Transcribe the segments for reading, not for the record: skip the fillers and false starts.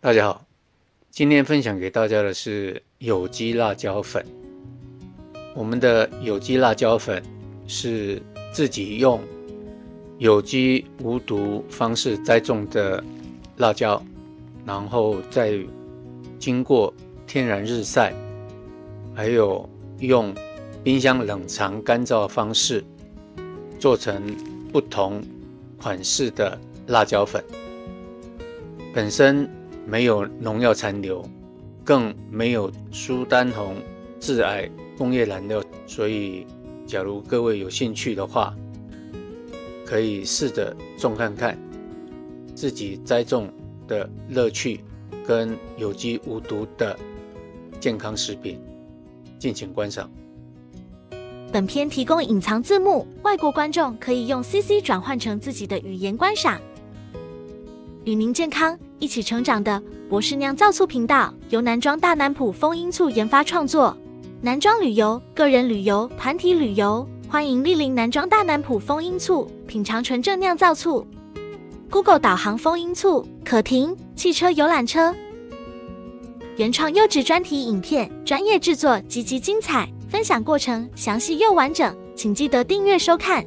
大家好，今天分享给大家的是有机辣椒粉。我们的有机辣椒粉是自己用有机无毒方式栽种的辣椒，然后再经过天然日晒，还有用冰箱冷藏干燥的方式做成不同款式的辣椒粉，本身没有农药残留，更没有苏丹红、致癌工业燃料，所以假如各位有兴趣的话，可以试着种看看，自己栽种的乐趣跟有机无毒的健康食品，敬请观赏。本片提供隐藏字幕，外国观众可以用 CC 转换成自己的语言观赏。与您健康一起成长的博士酿造醋频道，由南庄大南埔丰英醋研发创作。南庄旅游、个人旅游、团体旅游，欢迎莅临南庄大南埔丰英醋，品尝纯正酿造醋。Google 导航丰英醋，可停汽车游览车。原创优质专题影片，专业制作，极其精彩，分享过程详细又完整，请记得订阅收看。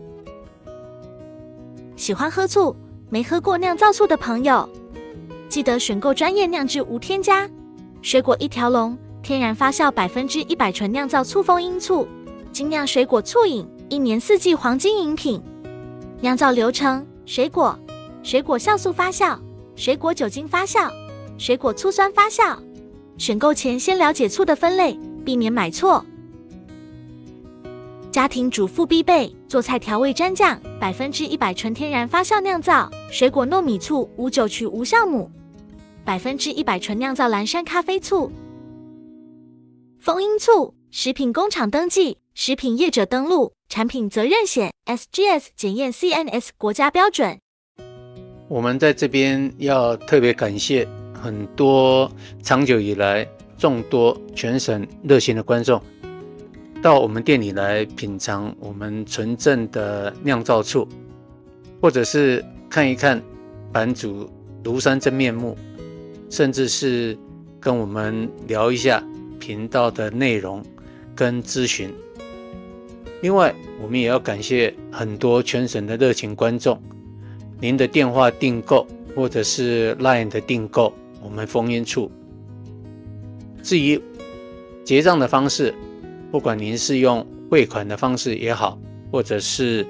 喜欢喝醋没喝过酿造醋的朋友，记得选购专业酿制无添加、水果一条龙、天然发酵100%纯酿造醋丰英醋，精酿水果醋饮，1年4季黄金饮品。酿造流程：水果酵素发酵，水果酒精发酵，水果醋酸发酵。选购前先了解醋的分类，避免买错。家庭主妇必备做菜调味蘸酱，100%纯天然发酵酿造水果糯米醋无酒曲无酵母，100%纯酿造蓝山咖啡醋。丰英醋食品工厂登记，食品业者登录，产品责任险 SGS 检验 CNS 国家标准。我们在这边要特别感谢很多长久以来众多全省热心的观众，到我们店里来品尝我们纯正的酿造醋，或者是看一看版主庐山真面目，甚至是跟我们聊一下频道的内容跟咨询。另外，我们也要感谢很多全省的热情观众，您的电话订购或者是 LINE 的订购我们丰英醋。至于结账的方式，不管您是用汇款的方式也好，或者是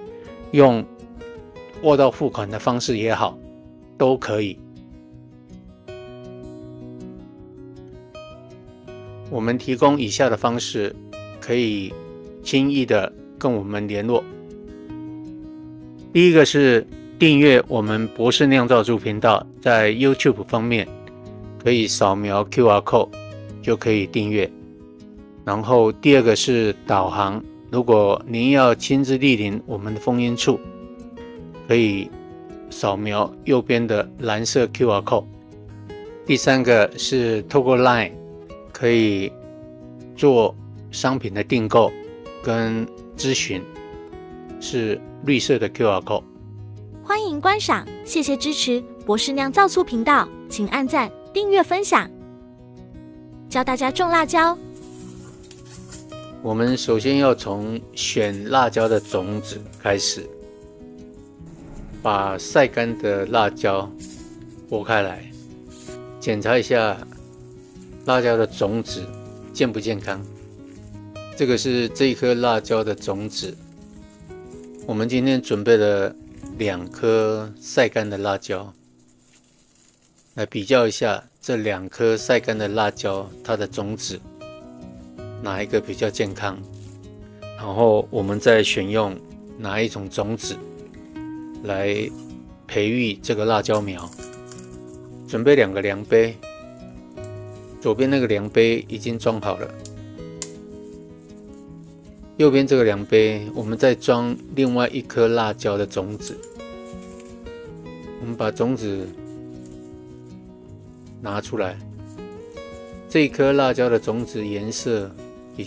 用货到付款的方式也好，都可以。我们提供以下的方式，可以轻易的跟我们联络。第一个是订阅我们博士酿造醋频道，在 YouTube 方面可以扫描 QR code 就可以订阅。然后第二个是导航，如果您要亲自莅临我们的丰英醋，可以扫描右边的蓝色 QR code。第三个是透过 LINE 可以做商品的订购跟咨询，是绿色的 QR code。欢迎观赏，谢谢支持博士酿造醋频道，请按赞、订阅、分享。教大家种辣椒。我们首先要从选辣椒的种子开始，把晒干的辣椒剥开来，检查一下辣椒的种子健不健康。这个是这一颗辣椒的种子，我们今天准备了2颗晒干的辣椒，来比较一下这2颗晒干的辣椒它的种子哪一个比较健康，然后我们再选用哪一种种子来培育这个辣椒苗。准备2个量杯，左边那个量杯已经装好了，右边这个量杯我们再装另外1颗辣椒的种子。我们把种子拿出来，这一颗辣椒的种子颜色比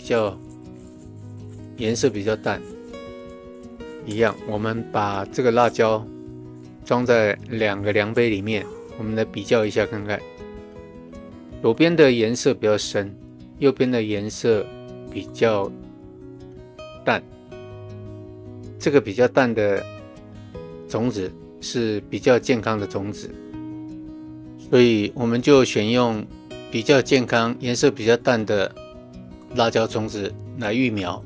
较淡，一样，我们把这个辣椒装在2个量杯里面，我们来比较一下看看。左边的颜色比较深，右边的颜色比较淡。这个比较淡的种子是比较健康的种子，所以我们就选用比较健康、颜色比较淡的辣椒种子来育苗。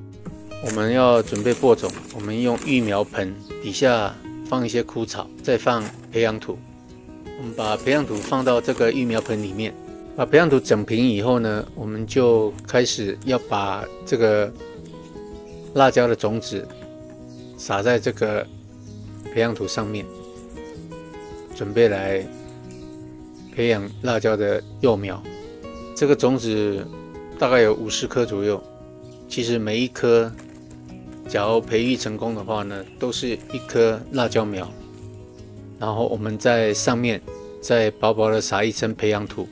我们要准备播种，我们用育苗盆底下放一些枯草，再放培养土。我们把培养土放到这个育苗盆里面，把培养土整平以后呢，我们就开始要把这个辣椒的种子撒在这个培养土上面，准备来培养辣椒的幼苗。这个种子大概有50颗左右，其实每一颗假如培育成功的话呢，都是一颗辣椒苗。然后我们在上面再薄薄的撒一层培养土，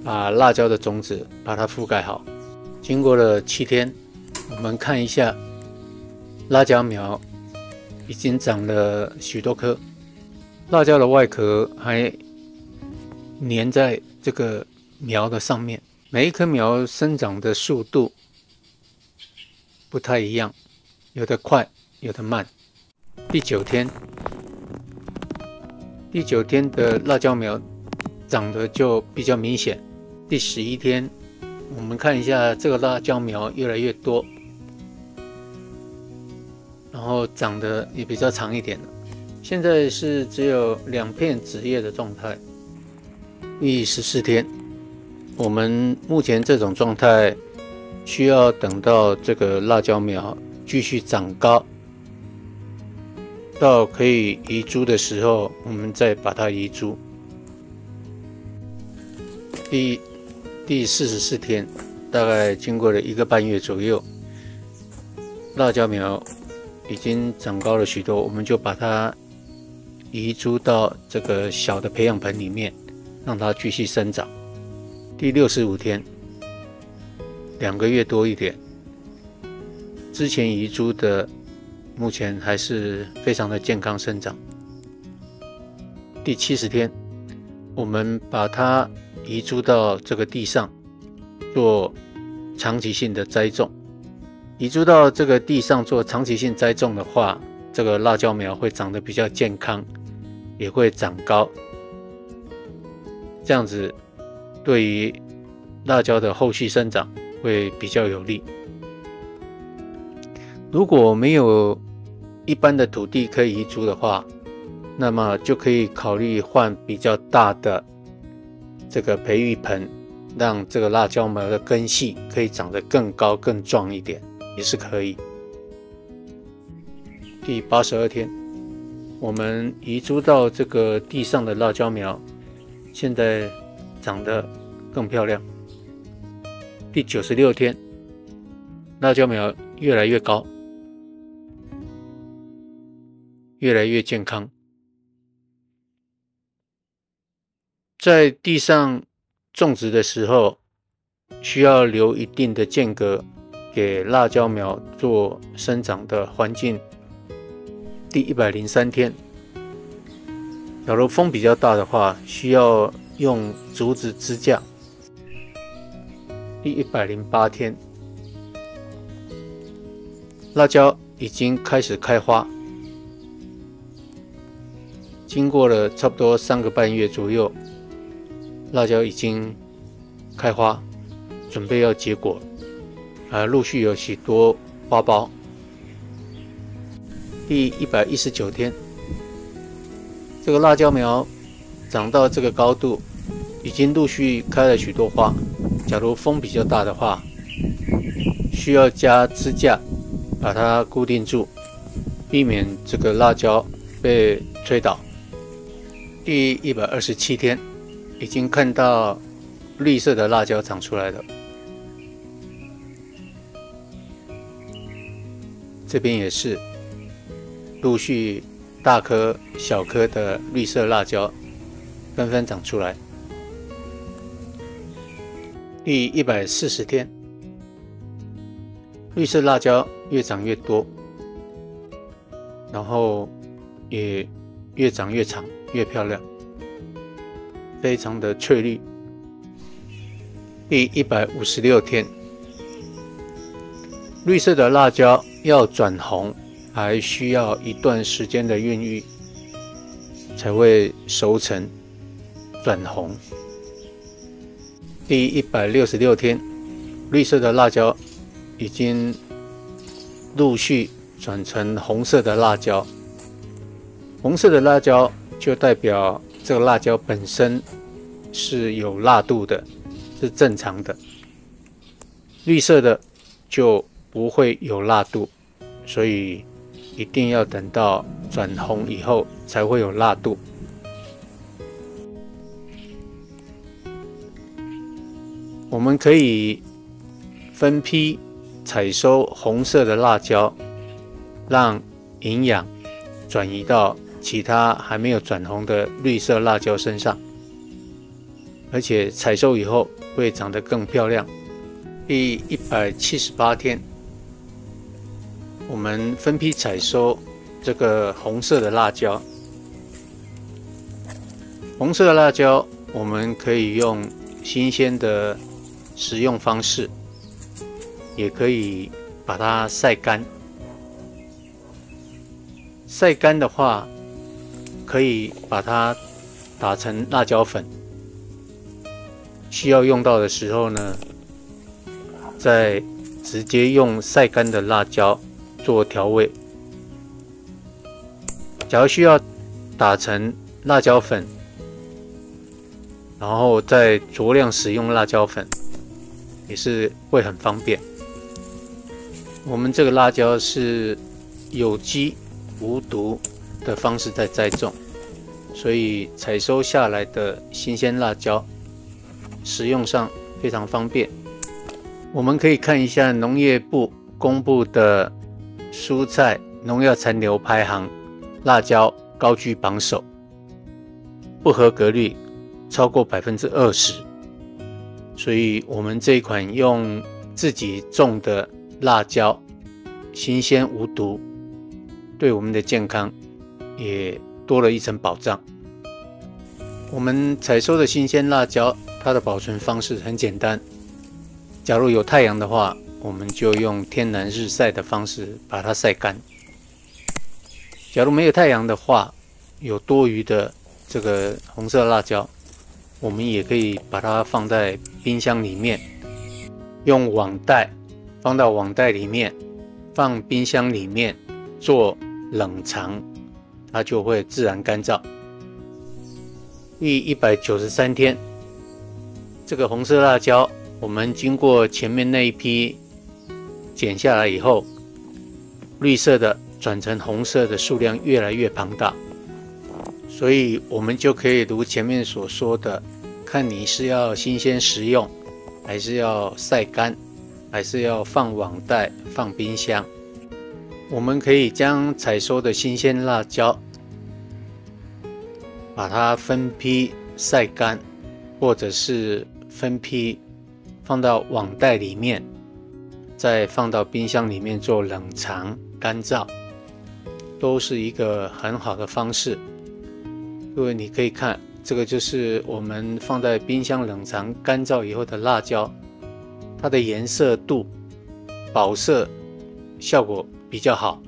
把辣椒的种子把它覆盖好。经过了7天，我们看一下辣椒苗已经长了许多颗，辣椒的外壳还粘在这个苗的上面。每一棵苗生长的速度不太一样，有的快，有的慢。第9天的辣椒苗长得就比较明显。第11天，我们看一下这个辣椒苗越来越多，然后长得也比较长一点了。现在是只有2片子叶的状态。第14天，我们目前这种状态需要等到这个辣椒苗继续长高，到可以移株的时候，我们再把它移株。第44天，大概经过了1个半月左右，辣椒苗已经长高了许多，我们就把它移株到这个小的培养盆里面，让它继续生长。第65天，2个月多一点，之前移株的目前还是非常的健康生长。第70天，我们把它移株到这个地上做长期性的栽种。移株到这个地上做长期性栽种的话，这个辣椒苗会长得比较健康，也会长高。这样子对于辣椒的后续生长会比较有利。如果没有一般的土地可以移株的话，那么就可以考虑换比较大的这个培育盆，让这个辣椒苗的根系可以长得更高更壮一点，也是可以。第82天，我们移株到这个地上的辣椒苗现在长得更漂亮。第96天，辣椒苗越来越高，越来越健康。在地上种植的时候，需要留一定的间隔，给辣椒苗做生长的环境。第103天，假如风比较大的话，需要用竹子支架。第108天，辣椒已经开始开花，经过了差不多3个半月左右，辣椒已经开花，准备要结果，陆续有许多花苞。第119天，这个辣椒苗长到这个高度，已经陆续开了许多花。假如风比较大的话，需要加支架把它固定住，避免这个辣椒被吹倒。第127天，已经看到绿色的辣椒长出来了。这边也是陆续大颗小颗的绿色辣椒纷纷长出来。第140天，绿色辣椒越长越多，然后也越长越长，越漂亮，非常的翠绿。第156天，绿色的辣椒要转红，还需要一段时间的孕育，才会熟成转红。第166天，绿色的辣椒已经陆续转成红色的辣椒。红色的辣椒就代表这个辣椒本身是有辣度的，是正常的。绿色的就不会有辣度，所以一定要等到转红以后才会有辣度。我们可以分批采收红色的辣椒，让营养转移到其他还没有转红的绿色辣椒身上，而且采收以后会长得更漂亮。第178天，我们分批采收这个红色的辣椒。红色的辣椒我们可以用新鲜的食用方式，也可以把它晒干。晒干的话，可以把它打成辣椒粉。需要用到的时候呢，再直接用晒干的辣椒做调味。假如需要打成辣椒粉，然后再酌量使用辣椒粉，也是会很方便。我们这个辣椒是有机无毒的方式在栽种，所以采收下来的新鲜辣椒食用上非常方便。我们可以看一下农业部公布的蔬菜农药残留排行，辣椒高居榜首，不合格率超过20%。所以我们这一款用自己种的辣椒，新鲜无毒，对我们的健康也多了一层保障。我们采收的新鲜辣椒，它的保存方式很简单。假如有太阳的话，我们就用天然日晒的方式把它晒干。假如没有太阳的话，有多余的这个红色辣椒，我们也可以把它放在冰箱里面，用网袋放到网袋里面，放冰箱里面做冷藏，它就会自然干燥。第193天，这个红色辣椒我们经过前面那一批剪下来以后，绿色的转成红色的数量越来越庞大，所以我们就可以如前面所说的，看你是要新鲜食用，还是要晒干，还是要放网袋放冰箱。我们可以将采收的新鲜辣椒把它分批晒干，或者是分批放到网袋里面，再放到冰箱里面做冷藏干燥，都是一个很好的方式。各位你可以看，这个就是我们放在冰箱冷藏干燥以后的辣椒，它的颜色度保色效果比较好，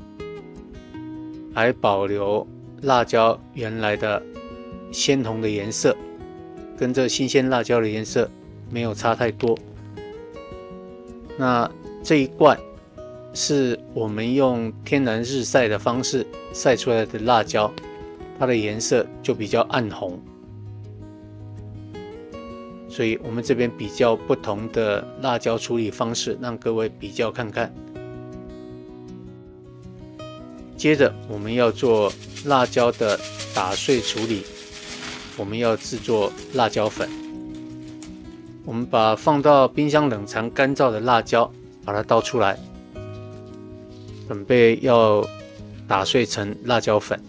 还保留辣椒原来的鲜红的颜色，跟这新鲜辣椒的颜色没有差太多。那这一罐是我们用天然日晒的方式晒出来的辣椒，它的颜色就比较暗红。所以我们这边比较不同的辣椒处理方式，让各位比较看看。接着我们要做辣椒的打碎处理，我们要制作辣椒粉。我们把放到冰箱冷藏干燥的辣椒把它倒出来，准备要打碎成辣椒粉。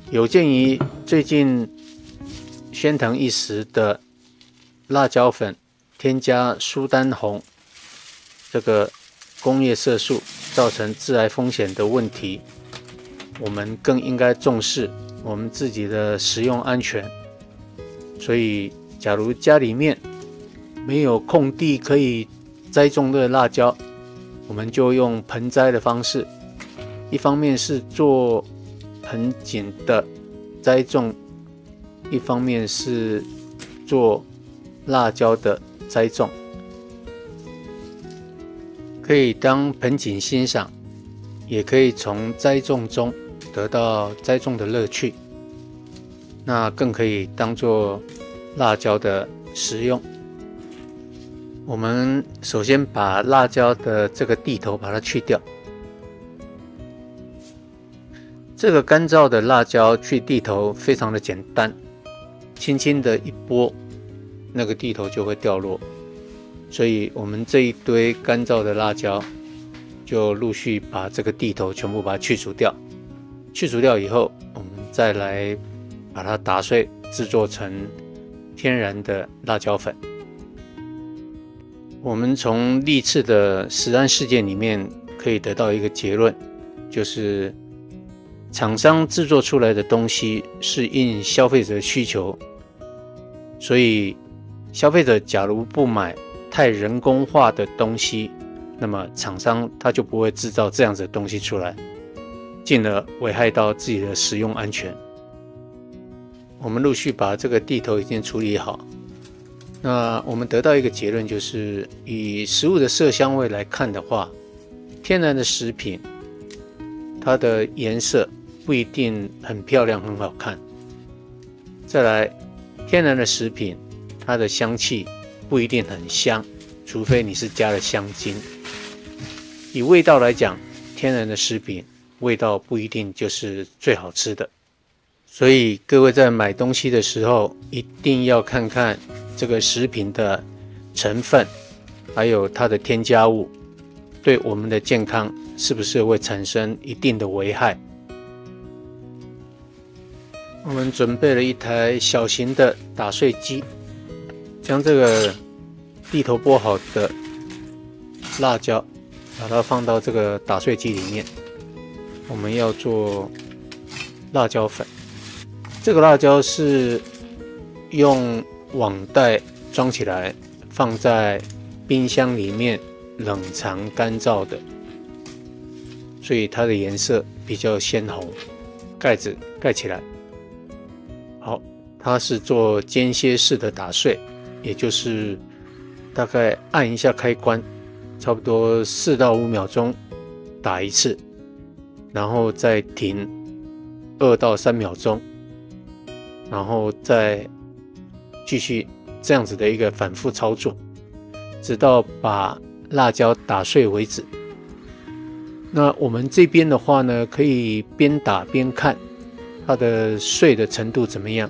有鉴于最近喧腾一时的辣椒粉添加苏丹红这个工业色素造成致癌风险的问题，我们更应该重视我们自己的食用安全。所以假如家里面没有空地可以栽种的辣椒，我们就用盆栽的方式，一方面是做盆景的栽种，一方面是做辣椒的栽种，可以当盆景欣赏，也可以从栽种中得到栽种的乐趣，那更可以当做辣椒的食用。我们首先把辣椒的这个蒂头把它去掉。这个干燥的辣椒去蒂头非常的简单，轻轻的一拨，那个蒂头就会掉落。所以我们这一堆干燥的辣椒就陆续把这个蒂头全部把它去除掉。去除掉以后，我们再来把它打碎，制作成天然的辣椒粉。我们从历次的食安事件里面可以得到一个结论，就是厂商制作出来的东西是应消费者的需求，所以消费者假如不买太人工化的东西，那么厂商他就不会制造这样子的东西出来，进而危害到自己的食用安全。我们陆续把这个蒂头已经处理好，那我们得到一个结论，就是以食物的色香味来看的话，天然的食品它的颜色不一定很漂亮很好看，再来天然的食品它的香气不一定很香，除非你是加了香精。以味道来讲，天然的食品味道不一定就是最好吃的，所以各位在买东西的时候一定要看看这个食品的成分，还有它的添加物对我们的健康是不是会产生一定的危害。我们准备了一台小型的打碎机，将这个蒂头剥好的辣椒把它放到这个打碎机里面。我们要做辣椒粉，这个辣椒是用网袋装起来放在冰箱里面冷藏干燥的，所以它的颜色比较鲜红。盖子盖起来。好，它是做间歇式的打碎，也就是大概按一下开关，差不多4到5秒钟打一次，然后再停2到3秒钟，然后再继续这样子的一个反复操作，直到把辣椒打碎为止。那我们这边的话呢，可以边打边看它的碎的程度怎么样，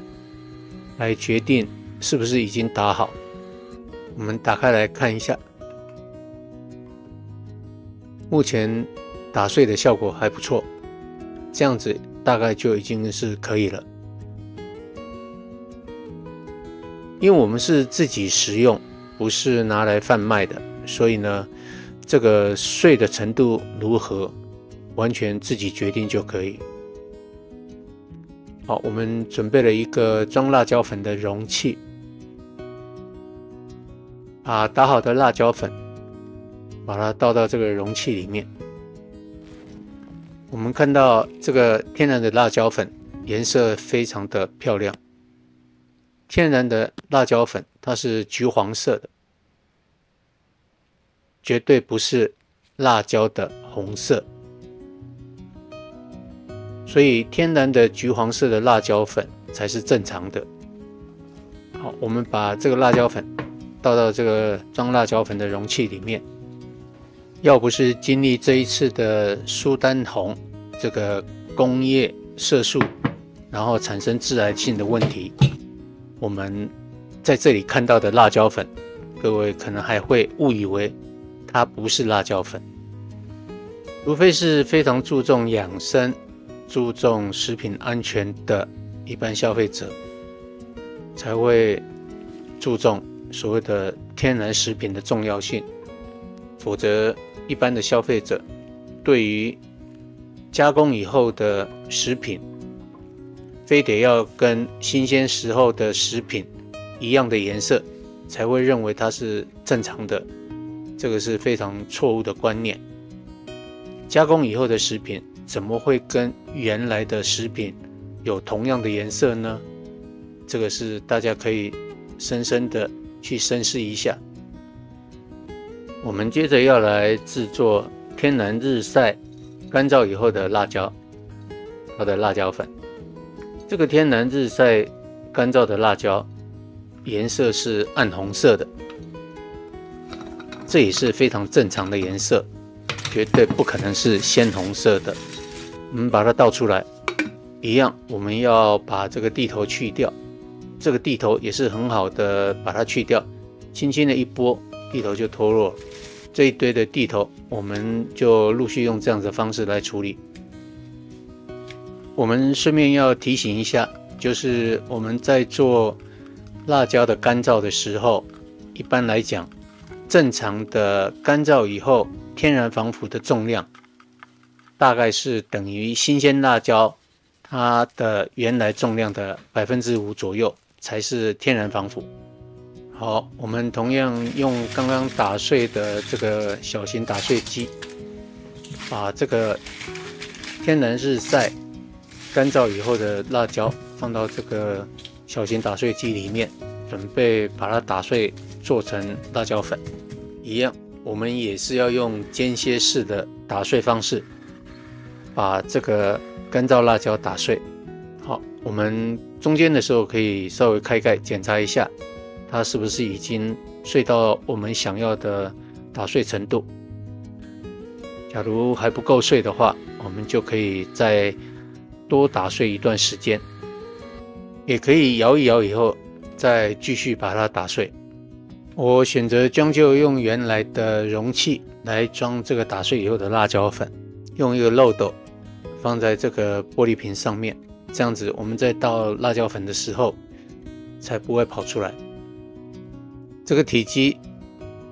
来决定是不是已经打好。我们打开来看一下，目前打碎的效果还不错，这样子大概就已经是可以了。因为我们是自己食用，不是拿来贩卖的，所以呢，这个碎的程度如何，完全自己决定就可以。好，我们准备了一个装辣椒粉的容器，把打好的辣椒粉把它倒到这个容器里面。我们看到这个天然的辣椒粉颜色非常的漂亮，天然的辣椒粉它是橘黄色的，绝对不是辣椒的红色，所以天然的橘黄色的辣椒粉才是正常的。好，我们把这个辣椒粉倒到这个装辣椒粉的容器里面。要不是经历这一次的苏丹红这个工业色素，然后产生致癌性的问题，我们在这里看到的辣椒粉，各位可能还会误以为它不是辣椒粉。除非是非常注重养生、注重食品安全的一般消费者，才会注重所谓的天然食品的重要性。否则一般的消费者对于加工以后的食品，非得要跟新鲜时候的食品一样的颜色才会认为它是正常的，这个是非常错误的观念。加工以后的食品怎么会跟原来的食品有同样的颜色呢？这个是大家可以深深的去深思一下。我们接着要来制作天然日晒干燥以后的辣椒，它的辣椒粉。这个天然日晒干燥的辣椒颜色是暗红色的，这也是非常正常的颜色，绝对不可能是鲜红色的。我们把它倒出来，一样我们要把这个蒂头去掉，这个蒂头也是很好的把它去掉，轻轻的一拨，蒂头就脱落了。这一堆的蒂头我们就陆续用这样的方式来处理。我们顺便要提醒一下，就是我们在做辣椒的干燥的时候，一般来讲，正常的干燥以后天然防腐的重量大概是等于新鲜辣椒它的原来重量的5%左右才是天然防腐。好，我们同样用刚刚打碎的这个小型打碎机，把这个天然日晒干燥以后的辣椒放到这个小型打碎机里面，准备把它打碎做成辣椒粉。一样，我们也是要用间歇式的打碎方式，把这个干燥辣椒打碎。好，我们中间的时候可以稍微开盖检查一下，它是不是已经碎到我们想要的打碎程度。假如还不够碎的话，我们就可以再多打碎一段时间，也可以摇一摇以后再继续把它打碎。我选择将就用原来的容器来装这个打碎以后的辣椒粉，用一个漏斗放在这个玻璃瓶上面，这样子我们在倒辣椒粉的时候才不会跑出来。这个体积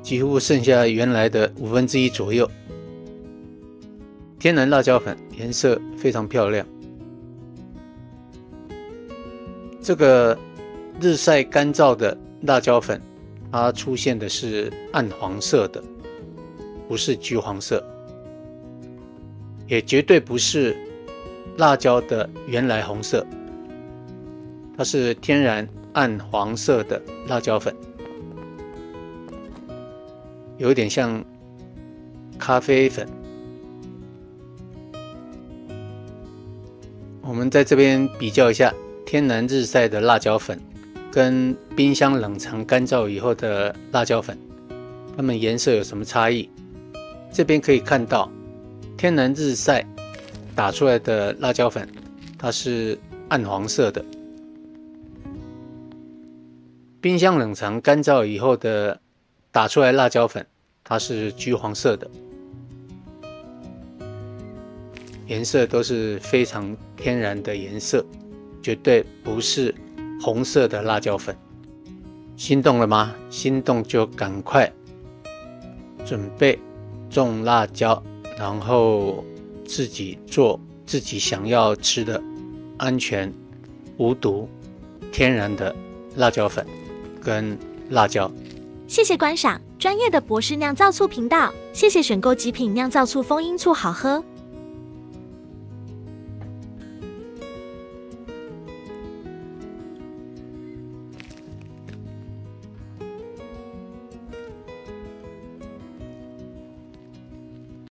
几乎剩下原来的1/5左右。天然辣椒粉颜色非常漂亮。这个日晒干燥的辣椒粉，它出现的是暗黄色的，不是橘黄色，也绝对不是辣椒的原来红色，它是天然暗黄色的辣椒粉，有点像咖啡粉。我们在这边比较一下天然日晒的辣椒粉跟冰箱冷藏干燥以后的辣椒粉，它们颜色有什么差异？这边可以看到天然日晒打出来的辣椒粉，它是暗黄色的，冰箱冷藏干燥以后的打出来辣椒粉，它是橘黄色的，颜色都是非常天然的颜色，绝对不是红色的辣椒粉。心动了吗？心动就赶快准备种辣椒，然后自己做自己想要吃的安全、无毒、天然的辣椒粉跟辣椒。谢谢观赏专业的博士酿造醋频道，谢谢选购极品酿造醋，丰音醋好喝。